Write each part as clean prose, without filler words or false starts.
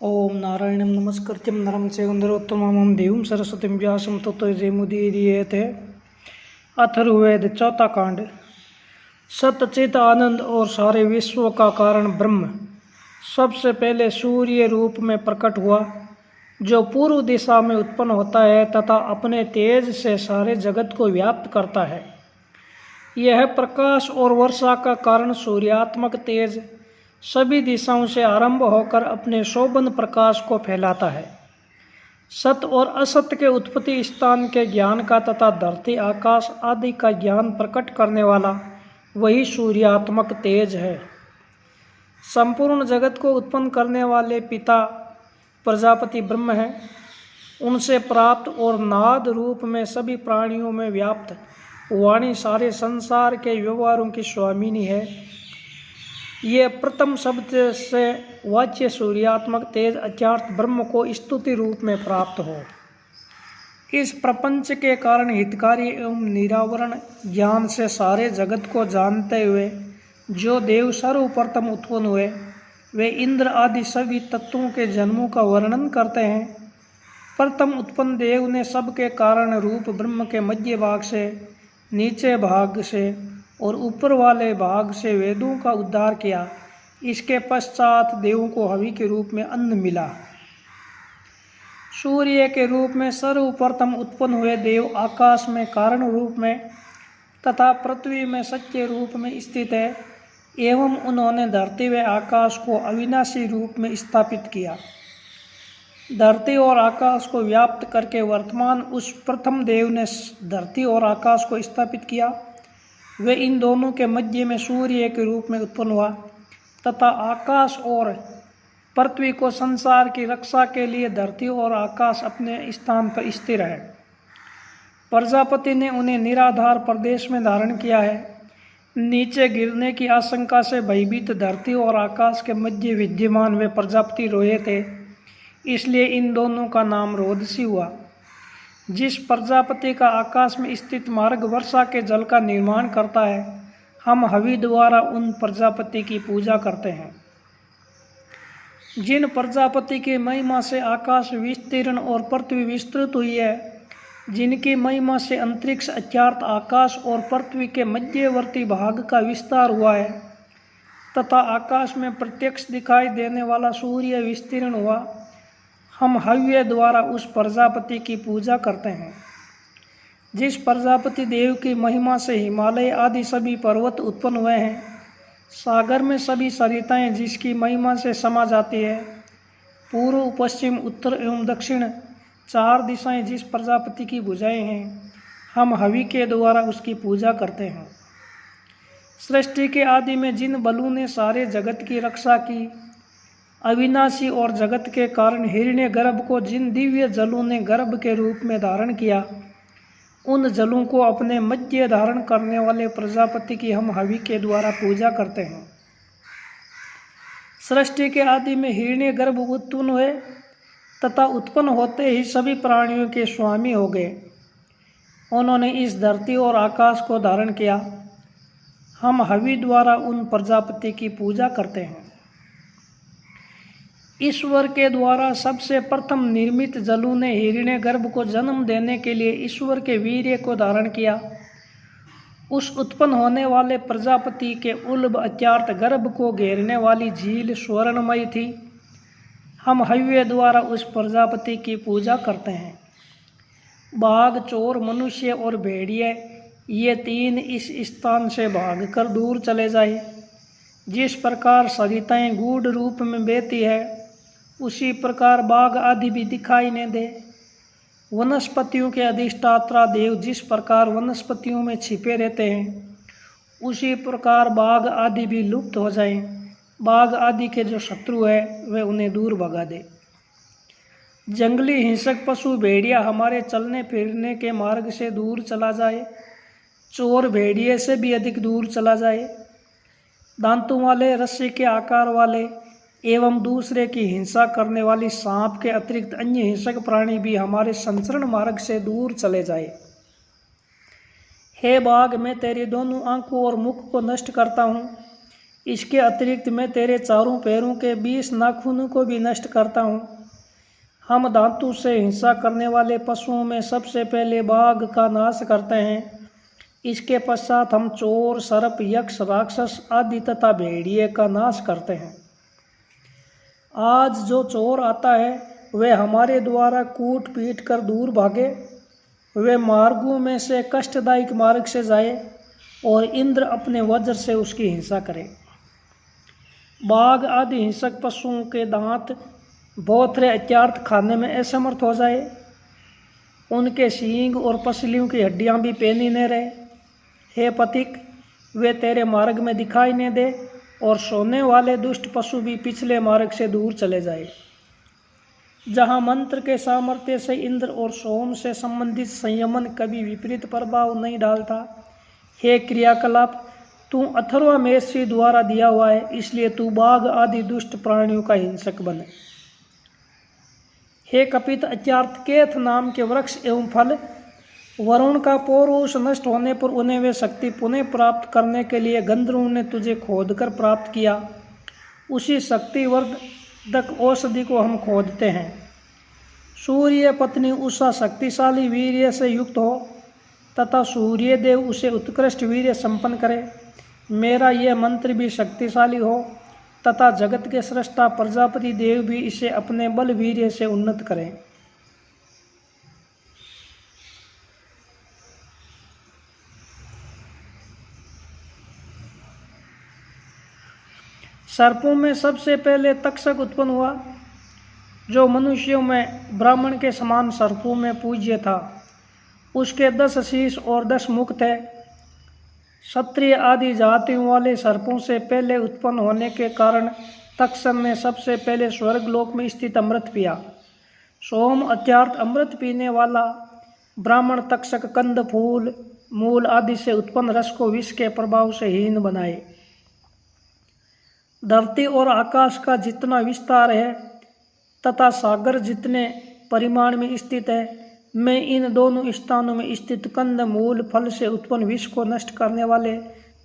ओम नारायणं नमस्कृत्यं नरं चैव नरोत्तमं देवीं सरस्वतीं व्यासं ततो जयमुदीरयेते। अथर्ववेद चौथा कांड। सतचित आनंद और सारे विश्व का कारण ब्रह्म सबसे पहले सूर्य रूप में प्रकट हुआ, जो पूर्व दिशा में उत्पन्न होता है तथा अपने तेज से सारे जगत को व्याप्त करता है। यह प्रकाश और वर्षा का कारण सूर्यात्मक तेज सभी दिशाओं से आरंभ होकर अपने शोभन प्रकाश को फैलाता है। सत और असत के उत्पत्ति स्थान के ज्ञान का तथा धरती आकाश आदि का ज्ञान प्रकट करने वाला वही सूर्यात्मक तेज है। संपूर्ण जगत को उत्पन्न करने वाले पिता प्रजापति ब्रह्म हैं। उनसे प्राप्त और नाद रूप में सभी प्राणियों में व्याप्त वाणी सारे संसार के व्यवहारों की स्वामिनी है। ये प्रथम शब्द से वाच्य सूर्यात्मक तेज अचार्थ ब्रह्म को स्तुति रूप में प्राप्त हो। इस प्रपंच के कारण हितकारी एवं निरावरण ज्ञान से सारे जगत को जानते हुए जो देव सर्वप्रथम उत्पन्न हुए, वे इंद्र आदि सभी तत्वों के जन्मों का वर्णन करते हैं। प्रथम उत्पन्न देव ने सबके कारण रूप ब्रह्म के मध्य भाग से, नीचे भाग से और ऊपर वाले भाग से वेदों का उद्धार किया। इसके पश्चात देवों को हवि के रूप में अन्न मिला। सूर्य के रूप में सर्वप्रथम उत्पन्न हुए देव आकाश में कारण रूप में तथा पृथ्वी में सत्य रूप में स्थित है, एवं उन्होंने धरती व आकाश को अविनाशी रूप में स्थापित किया। धरती और आकाश को व्याप्त करके वर्तमान उस प्रथम देव ने धरती और आकाश को स्थापित किया। वे इन दोनों के मध्य में सूर्य के रूप में उत्पन्न हुआ तथा आकाश और पृथ्वी को संसार की रक्षा के लिए धरती और आकाश अपने स्थान पर स्थिर है। प्रजापति ने उन्हें निराधार प्रदेश में धारण किया है। नीचे गिरने की आशंका से भयभीत धरती और आकाश के मध्य विद्यमान वे प्रजापति रोए थे, इसलिए इन दोनों का नाम रोदसी हुआ। जिस प्रजापति का आकाश में स्थित मार्ग वर्षा के जल का निर्माण करता है, हम हवि द्वारा उन प्रजापति की पूजा करते हैं। जिन प्रजापति की महिमा से आकाश विस्तीर्ण और पृथ्वी विस्तृत हुई है, जिनकी महिमा से अंतरिक्ष अर्थात आकाश और पृथ्वी के मध्यवर्ती भाग का विस्तार हुआ है तथा आकाश में प्रत्यक्ष दिखाई देने वाला सूर्य विस्तीर्ण हुआ, हम हव्य द्वारा उस प्रजापति की पूजा करते हैं। जिस प्रजापति देव की महिमा से हिमालय आदि सभी पर्वत उत्पन्न हुए हैं, सागर में सभी सरिताएं जिसकी महिमा से समा जाती है, पूर्व पश्चिम उत्तर एवं दक्षिण चार दिशाएं जिस प्रजापति की भुजाएं हैं, हम हवि के द्वारा उसकी पूजा करते हैं। सृष्टि के आदि में जिन बलों ने सारे जगत की रक्षा की, अविनाशी और जगत के कारण हिरण्य गर्भ को जिन दिव्य जलों ने गर्भ के रूप में धारण किया, उन जलों को अपने मध्य धारण करने वाले प्रजापति की हम हवि के द्वारा पूजा करते हैं। सृष्टि के आदि में हिरण्य गर्भ उत्पन्न हुए तथा उत्पन्न होते ही सभी प्राणियों के स्वामी हो गए। उन्होंने इस धरती और आकाश को धारण किया। हम हवि द्वारा उन प्रजापति की पूजा करते हैं। ईश्वर के द्वारा सबसे प्रथम निर्मित जलों ने हिरण्य गर्भ को जन्म देने के लिए ईश्वर के वीर्य को धारण किया। उस उत्पन्न होने वाले प्रजापति के उल्ब अत्यार्थ गर्भ को घेरने वाली झील स्वर्णमयी थी। हम हव्य द्वारा उस प्रजापति की पूजा करते हैं। बाघ, चोर, मनुष्य और भेड़िए ये तीन इस स्थान से भागकर दूर चले जाए। जिस प्रकार सरिताएं गूढ़ रूप में बहती है, उसी प्रकार बाघ आदि भी दिखाई न दे। वनस्पतियों के अधिष्ठाता देव जिस प्रकार वनस्पतियों में छिपे रहते हैं, उसी प्रकार बाघ आदि भी लुप्त हो जाएं। बाघ आदि के जो शत्रु है, वे उन्हें दूर भगा दे। जंगली हिंसक पशु भेड़िया हमारे चलने फिरने के मार्ग से दूर चला जाए। चोर भेड़िए से भी अधिक दूर चला जाए। दांतों वाले, रस्सी के आकार वाले एवं दूसरे की हिंसा करने वाली सांप के अतिरिक्त अन्य हिंसक प्राणी भी हमारे संचरण मार्ग से दूर चले जाए। हे बाघ, मैं तेरी दोनों आंखों और मुख को नष्ट करता हूँ। इसके अतिरिक्त मैं तेरे चारों पैरों के 20 नाखूनों को भी नष्ट करता हूँ। हम धातु से हिंसा करने वाले पशुओं में सबसे पहले बाघ का नाश करते हैं। इसके पश्चात हम चोर, सर्प, यक्ष, राक्षस आदि तथा भेड़िए का नाश करते हैं। आज जो चोर आता है वह हमारे द्वारा कूट पीट कर दूर भागे, वे मार्गों में से कष्टदायक मार्ग से जाए और इंद्र अपने वज्र से उसकी हिंसा करे। बाघ आदि हिंसक पशुओं के दांत बोथरे अत्यार्थ खाने में असमर्थ हो जाए, उनके सींग और पसलियों की हड्डियां भी पैनी न रहे। हे पथिक, वे तेरे मार्ग में दिखाई न दे और सोने वाले दुष्ट पशु भी पिछले मार्ग से दूर चले जाए। जहाँ मंत्र के सामर्थ्य से इंद्र और सोम से संबंधित संयमन कभी विपरीत प्रभाव नहीं डालता। हे क्रियाकलाप, तू अथर्वमेशी द्वारा दिया हुआ है, इसलिए तू बाघ आदि दुष्ट प्राणियों का हिंसक बने। हे कपित, अत्यार्थ केथ नाम के वृक्ष एवं फल वरुण का पौरुष नष्ट होने पर उन्हें वे शक्ति पुनः प्राप्त करने के लिए गंधर्वों ने तुझे खोदकर प्राप्त किया। उसी शक्तिवर्धक औषधि को हम खोदते हैं। सूर्य पत्नी उषा शक्तिशाली वीर्य से युक्त हो तथा सूर्य देव उसे उत्कृष्ट वीर्य संपन्न करे। मेरा यह मंत्र भी शक्तिशाली हो तथा जगत के सृष्टा प्रजापति देव भी इसे अपने बल वीर्य से उन्नत करें। सर्पों में सबसे पहले तक्षक उत्पन्न हुआ, जो मनुष्यों में ब्राह्मण के समान सर्पों में पूज्य था। उसके 10 शीश और 10 मुख थे। क्षत्रिय आदि जातियों वाले सर्पों से पहले उत्पन्न होने के कारण तक्षक ने सबसे पहले स्वर्गलोक में स्थित अमृत पिया। सोम अत्यार्थ अमृत पीने वाला ब्राह्मण तक्षक कंद, फूल, मूल आदि से उत्पन्न रस को विष के प्रभाव से हीन बनाए। धरती और आकाश का जितना विस्तार है तथा सागर जितने परिमाण में स्थित है, मैं इन दोनों स्थानों में स्थित कंद, मूल, फल से उत्पन्न विष को नष्ट करने वाले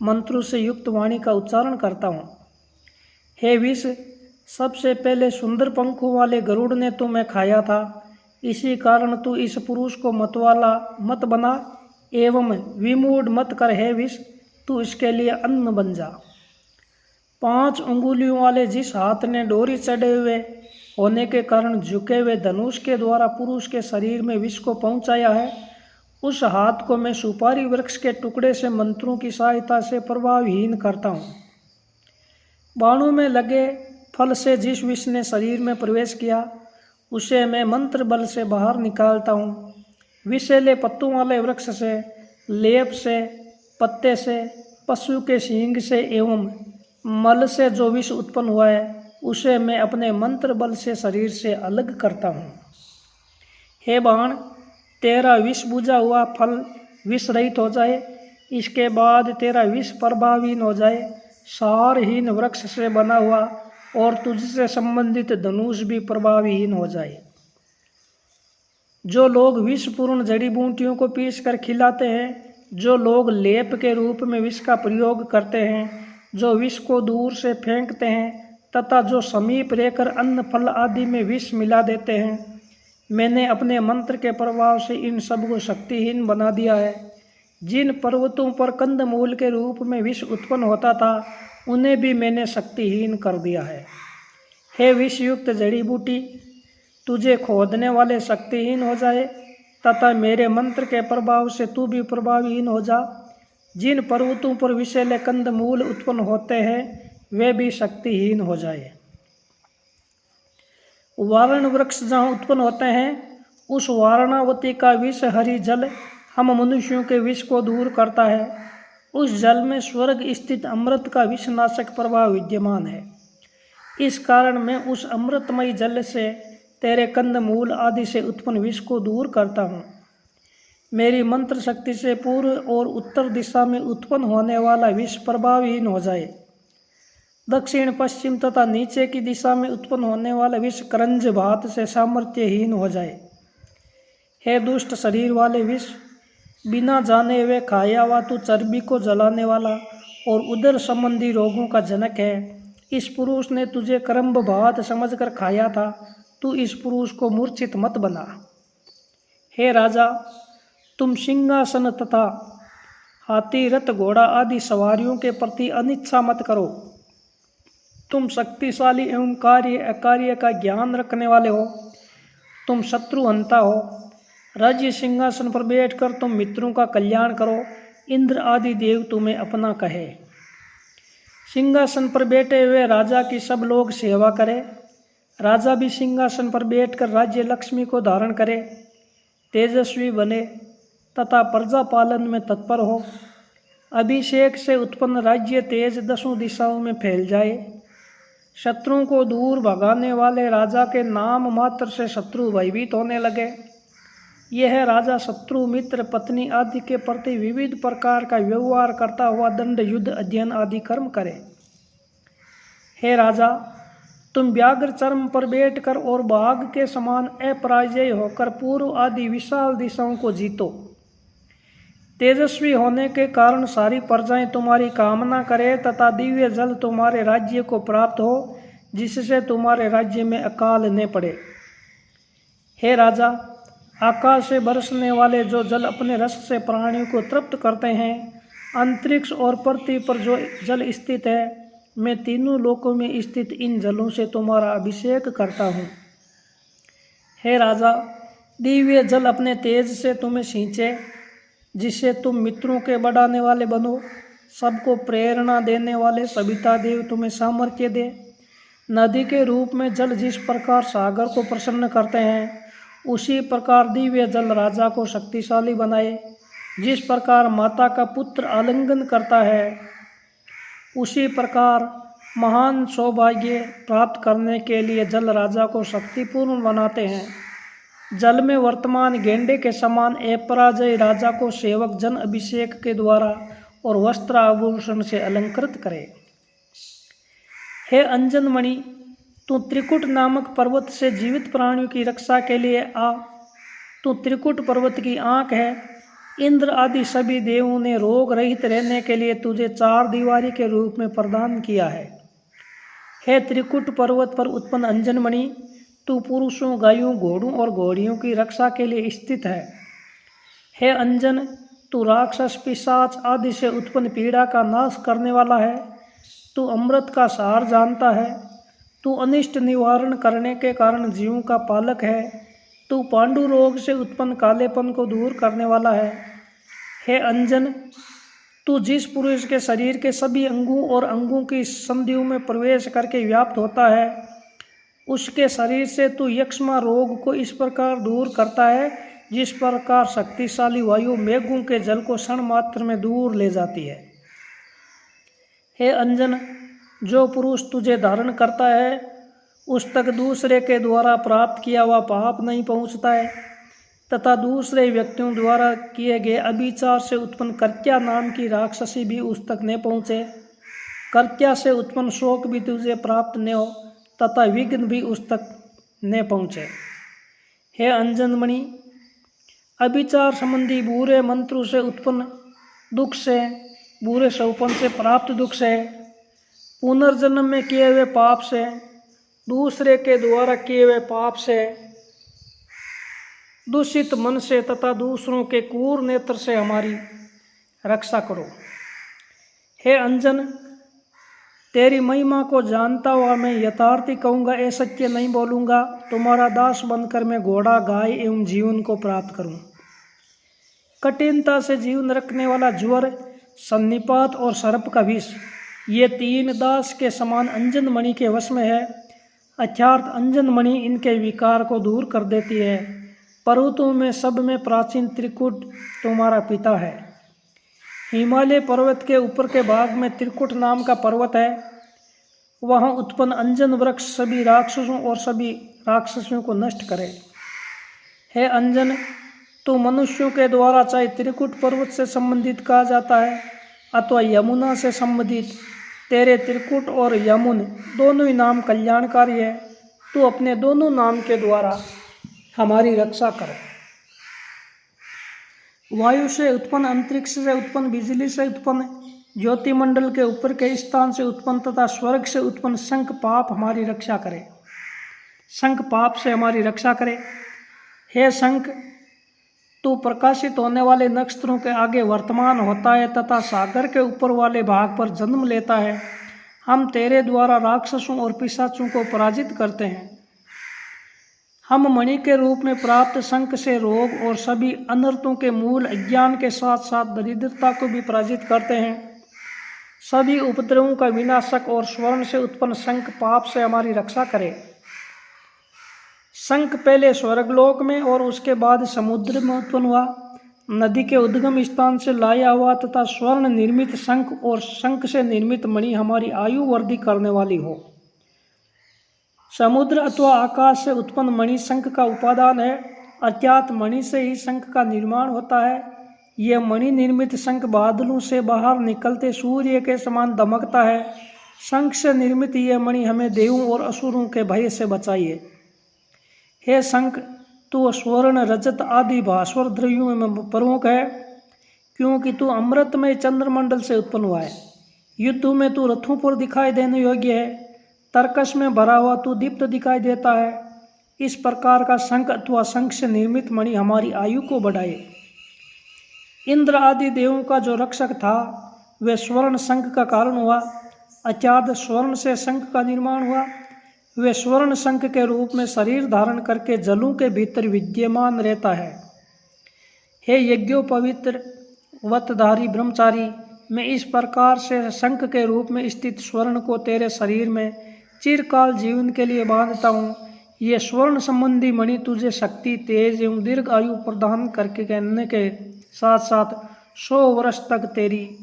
मंत्रों से युक्त वाणी का उच्चारण करता हूँ। हे विष, सबसे पहले सुंदर पंखों वाले गरुड़ ने तुम्हें खाया था, इसी कारण तू इस पुरुष को मतवाला मत बना एवं विमूढ़ मत कर। हे विष, तू इसके लिए अन्न बन जा। 5 अंगुलियों वाले जिस हाथ ने डोरी चढ़े हुए होने के कारण झुके हुए धनुष के द्वारा पुरुष के शरीर में विष को पहुंचाया है, उस हाथ को मैं सुपारी वृक्ष के टुकड़े से मंत्रों की सहायता से प्रभावहीन करता हूँ। बाणों में लगे फल से जिस विष ने शरीर में प्रवेश किया, उसे मैं मंत्र बल से बाहर निकालता हूँ। विषैले पत्तों वाले वृक्ष से, लेप से, पत्ते से, पशु के सींग से एवं मल से जो विष उत्पन्न हुआ है, उसे मैं अपने मंत्र बल से शरीर से अलग करता हूँ। हे बाण, तेरा विष बुझा हुआ फल विष रहित हो जाए, इसके बाद तेरा विष प्रभावहीन हो जाए, सारहीन वृक्ष से बना हुआ और तुझसे संबंधित धनुष भी प्रभावहीन हो जाए। जो लोग विषपूर्ण जड़ी बूटियों को पीस कर खिलाते हैं, जो लोग लेप के रूप में विष का प्रयोग करते हैं, जो विष को दूर से फेंकते हैं तथा जो समीप रहकर अन्न फल आदि में विष मिला देते हैं, मैंने अपने मंत्र के प्रभाव से इन सब को शक्तिहीन बना दिया है। जिन पर्वतों पर कंदमूल के रूप में विष उत्पन्न होता था, उन्हें भी मैंने शक्तिहीन कर दिया है। हे विषयुक्त जड़ी बूटी, तुझे खोदने वाले शक्तिहीन हो जाए तथा मेरे मंत्र के प्रभाव से तू भी प्रभावहीन हो जा। जिन पर्वतों पर विषैले कंदमूल उत्पन्न होते हैं, वे भी शक्तिहीन हो जाए। वारण वृक्ष जहाँ उत्पन्न होते हैं, उस वारणावती का विष हरि जल हम मनुष्यों के विष को दूर करता है। उस जल में स्वर्ग स्थित अमृत का विषनाशक प्रभाव विद्यमान है। इस कारण मैं उस अमृतमयी जल से तेरे कंदमूल आदि से उत्पन्न विष को दूर करता हूँ। मेरी मंत्र शक्ति से पूर्व और उत्तर दिशा में उत्पन्न होने वाला विष प्रभावहीन हो जाए। दक्षिण, पश्चिम तथा नीचे की दिशा में उत्पन्न होने वाला विष करंज भात से सामर्थ्यहीन हो जाए। हे दुष्ट शरीर वाले विष, बिना जाने वे खाया हुआ तू चर्बी को जलाने वाला और उदर संबंधी रोगों का जनक है। इस पुरुष ने तुझे क्रम भात समझकर खाया था, तू इस पुरुष को मूर्छित मत बना। हे राजा, तुम सिंहासन तथा हाथी रथ घोड़ा आदि सवारियों के प्रति अनिच्छा मत करो। तुम शक्तिशाली एवं कार्य अकार्य का ज्ञान रखने वाले हो। तुम शत्रुहंता हो। राज्य सिंहासन पर बैठकर तुम मित्रों का कल्याण करो। इंद्र आदि देव तुम्हें अपना कहे। सिंहासन पर बैठे हुए राजा की सब लोग सेवा करें। राजा भी सिंहासन पर बैठकर राज्य लक्ष्मी को धारण करे, तेजस्वी बने तथा प्रजा पालन में तत्पर हो। अभिषेक से उत्पन्न राज्य तेज दसों दिशाओं में फैल जाए। शत्रुओं को दूर भगाने वाले राजा के नाम मात्र से शत्रु भयभीत होने लगे। यह राजा शत्रु मित्र पत्नी आदि के प्रति विविध प्रकार का व्यवहार करता हुआ दंड युद्ध अध्ययन आदि कर्म करे। हे राजा, तुम व्याघ्र चर्म पर बैठकर और बाघ के समान अपराजय होकर पूर्व आदि विशाल दिशाओं को जीतो। तेजस्वी होने के कारण सारी प्रजाएं तुम्हारी कामना करें तथा दिव्य जल तुम्हारे राज्य को प्राप्त हो, जिससे तुम्हारे राज्य में अकाल न पड़े। हे राजा, आकाश से बरसने वाले जो जल अपने रस से प्राणियों को तृप्त करते हैं, अंतरिक्ष और पृथ्वी पर जो जल स्थित है, मैं तीनों लोकों में स्थित इन जलों से तुम्हारा अभिषेक करता हूँ। हे राजा, दिव्य जल अपने तेज से तुम्हें सींचे, जिससे तुम मित्रों के बढ़ाने वाले बनो। सबको प्रेरणा देने वाले सविता देव तुम्हें सामर्थ्य दे। नदी के रूप में जल जिस प्रकार सागर को प्रसन्न करते हैं, उसी प्रकार दिव्य जल राजा को शक्तिशाली बनाए। जिस प्रकार माता का पुत्र आलिंगन करता है, उसी प्रकार महान सौभाग्य प्राप्त करने के लिए जल राजा को शक्तिपूर्ण बनाते हैं। जल में वर्तमान गेंडे के समान अपराजय राजा को सेवक जन अभिषेक के द्वारा और वस्त्र आभूषण से अलंकृत करे। हे अंजन मणि, तू त्रिकुट नामक पर्वत से जीवित प्राणियों की रक्षा के लिए आ। तू त्रिकुट पर्वत की आँख है। इंद्र आदि सभी देवों ने रोग रहित रहने के लिए तुझे चार दीवारी के रूप में प्रदान किया है। हे त्रिकुट पर्वत पर उत्पन्न अंजन मणि, तू पुरुषों, गायों, घोड़ों और घोड़ियों की रक्षा के लिए स्थित है। हे अंजन, तू राक्षस, पिशाच आदि से उत्पन्न पीड़ा का नाश करने वाला है। तू अमृत का सार जानता है। तू अनिष्ट निवारण करने के कारण जीवों का पालक है। तू पांडु रोग से उत्पन्न कालेपन को दूर करने वाला है। हे अंजन, तू जिस पुरुष के शरीर के सभी अंगों और अंगों की संधियों में प्रवेश करके व्याप्त होता है, उसके शरीर से तू यक्ष्मा रोग को इस प्रकार दूर करता है, जिस प्रकार शक्तिशाली वायु मेघों के जल को क्षण मात्र में दूर ले जाती है। हे अंजन, जो पुरुष तुझे धारण करता है, उस तक दूसरे के द्वारा प्राप्त किया हुआ पाप नहीं पहुँचता है तथा दूसरे व्यक्तियों द्वारा किए गए अभिचार से उत्पन्न कर्त्या नाम की राक्षसी भी उस तक न पहुँचे। कर्त्या से उत्पन्न शोक भी तुझे प्राप्त न हो तथा विघ्न भी उस तक न पहुँचे। हे अंजनमणि, अभिचार संबंधी बुरे मंत्रों से उत्पन्न दुख से, बुरे सौपन से प्राप्त दुख से, पुनर्जन्म में किए हुए पाप से, दूसरे के द्वारा किए हुए पाप से, दूषित मन से तथा दूसरों के क्रूर नेत्र से हमारी रक्षा करो। हे अंजन, तेरी महिमा को जानता हुआ मैं यथार्थी कहूँगा, असत्य नहीं बोलूँगा। तुम्हारा दास बनकर मैं घोड़ा, गाय एवं जीवन को प्राप्त करूँ। कठिनता से जीवन रखने वाला ज्वर, सन्निपात और सर्प का विष, ये तीन दास के समान अंजन मणि के वश में है। अर्थात अंजन मणि इनके विकार को दूर कर देती है। पर्वतों में सब में प्राचीन त्रिकुट तुम्हारा पिता है। हिमालय पर्वत के ऊपर के भाग में त्रिकुट नाम का पर्वत है। वहाँ उत्पन्न अंजन वृक्ष सभी राक्षसों और सभी राक्षसियों को नष्ट करे। हे अंजन, तो मनुष्यों के द्वारा चाहे त्रिकुट पर्वत से संबंधित कहा जाता है अथवा यमुना से संबंधित, तेरे त्रिकुट और यमुन दोनों ही नाम कल्याणकारी है। तू अपने दोनों नाम के द्वारा हमारी रक्षा कर। वायु से उत्पन्न, अंतरिक्ष से उत्पन्न, बिजली से उत्पन्न, ज्योतिमंडल के ऊपर के स्थान से उत्पन्न तथा स्वर्ग से उत्पन्न शंख पाप हमारी रक्षा करे। शंख पाप से हमारी रक्षा करे। हे शंख, तू प्रकाशित होने वाले नक्षत्रों के आगे वर्तमान होता है तथा सागर के ऊपर वाले भाग पर जन्म लेता है। हम तेरे द्वारा राक्षसों और पिशाचों को पराजित करते हैं। हम मणि के रूप में प्राप्त शंख से रोग और सभी अनर्थों के मूल अज्ञान के साथ साथ दरिद्रता को भी पराजित करते हैं। सभी उपद्रवों का विनाशक और स्वर्ण से उत्पन्न शंख पाप से हमारी रक्षा करे। शंख पहले स्वर्गलोक में और उसके बाद समुद्र में उत्पन्न हुआ, नदी के उद्गम स्थान से लाया हुआ तथा स्वर्ण निर्मित शंख और शंख से निर्मित मणि हमारी आयु वृद्धि करने वाली हो। समुद्र अथवा आकाश से उत्पन्न मणि शंख का उपादान है, अर्थात मणि से ही शंख का निर्माण होता है। यह मणि निर्मित शंख बादलों से बाहर निकलते सूर्य के समान दमकता है। शंख से निर्मित यह मणि हमें देवों और असुरों के भय से बचाइए। हे शंख, तू स्वर्ण, रजत आदि भास्वर द्रव्यों में प्रमुख है, क्योंकि तू अमृतमय चंद्रमंडल से उत्पन्न हुआ है। युद्ध में तू रथों पर दिखाई देने योग्य है, तर्कस में भरा हुआ तू दीप्त दिखाई देता है। इस प्रकार का शंख अथवा शंख से निर्मित मणि हमारी आयु को बढ़ाए। इंद्र आदि देवों का जो रक्षक था वह स्वर्ण शंख का कारण हुआ, अर्थात स्वर्ण से शंख का निर्माण हुआ। वे स्वर्ण शंख के रूप में शरीर धारण करके जलों के भीतर विद्यमान रहता है। हे यज्ञोपवित्र वतधारी ब्रह्मचारी, मैं इस प्रकार से शंख के रूप में स्थित स्वर्ण को तेरे शरीर में चिरकाल जीवन के लिए बांधता हूँ। ये स्वर्ण संबंधी मणि तुझे शक्ति, तेज एवं दीर्घ आयु प्रदान करके कहने के साथ साथ 100 वर्ष तक तेरी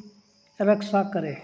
रक्षा करे।